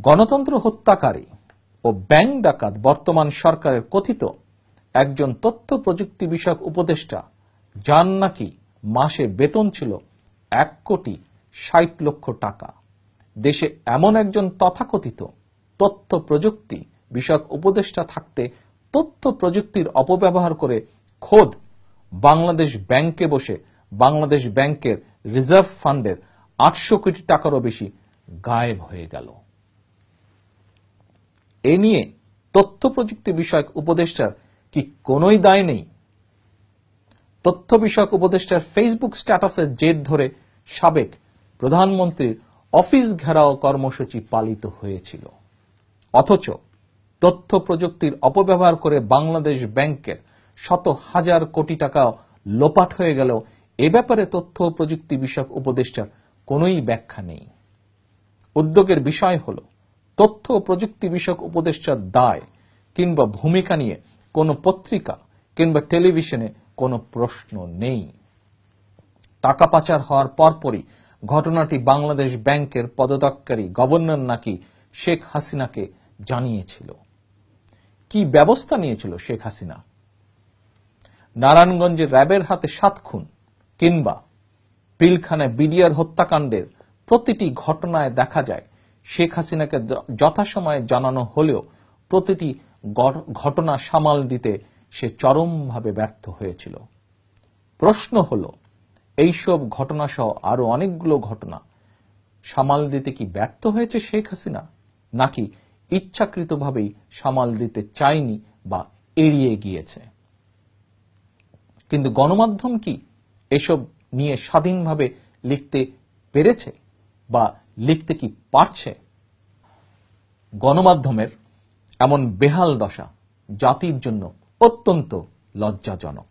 গণতন্ত্র হত্যাকারী ও ব্যাংক ডাকাত বর্তমান সরকারের কথিত একজন তথ্য প্রযুক্তি বিষয়ক উপদেষ্টা, যার নাকি মাসে বেতন ছিল 1,60,00,000 টাকা। দেশে এমন একজন তথাকথিত তথ্য প্রযুক্তি বিষয়ক উপদেষ্টা থাকতে তথ্য প্রযুক্তির অপব্যবহার করে খোদ বাংলাদেশ ব্যাংকে বসে বাংলাদেশ ব্যাংকের রিজার্ভ ফান্ডের 800 কোটি টাকারও বেশি গায়েব হয়ে গেল। এ নিয়ে তথ্য প্রযুক্তি বিষয়ক উপদেষ্টার কি কোনোই দায় নেই? তথ্য বিষয়ক উপদেষ্টার ফেসবুক স্ট্যাটাসের জের ধরে সাবেক প্রধানমন্ত্রীর অফিস ঘেরাও কর্মসূচি পালিত হয়েছিল। অথচ তথ্য প্রযুক্তির অপব্যবহার করে বাংলাদেশ ব্যাংকের শত হাজার কোটি টাকা লোপাট হয়ে গেলেও এ ব্যাপারে তথ্য প্রযুক্তি বিষয়ক উপদেষ্টার কোনোই ব্যাখ্যা নেই। উদ্যোগের বিষয় হল, তথ্য প্রযুক্তি বিষয়ক উপদেষ্টার দায় কিংবা ভূমিকা নিয়ে কোনো পত্রিকা কিংবা টেলিভিশনে কোনো প্রশ্ন নেই। টাকা পাচার হওয়ার পরপরই ঘটনাটি বাংলাদেশ ব্যাংকের পদত্যাগকারী গভর্নর নাকি শেখ হাসিনাকে জানিয়েছিল। কি ব্যবস্থা নিয়েছিল শেখ হাসিনা? নারায়ণগঞ্জের র্যাবের হাতে 7 খুন কিংবা পিলখানায় বিডিআর হত্যাকাণ্ডের প্রতিটি ঘটনায় দেখা যায় শেখ হাসিনাকে যথাসময়ে জানানো হলেও প্রতিটি ঘটনা সামাল দিতে সে চরমভাবে ব্যর্থ হয়েছিল। প্রশ্ন হল, এইসব ঘটনা সহ আরো অনেকগুলো ঘটনা সামাল দিতে কি ব্যর্থ হয়েছে শেখ হাসিনা, নাকি ইচ্ছাকৃতভাবেই সামাল দিতে চায়নি বা এড়িয়ে গিয়েছে? কিন্তু গণমাধ্যম কি এসব নিয়ে স্বাধীনভাবে লিখতে পেরেছে বা লিখতে কি পারছে? গণমাধ্যমের এমন বেহাল দশা জাতির জন্য অত্যন্ত লজ্জাজনক।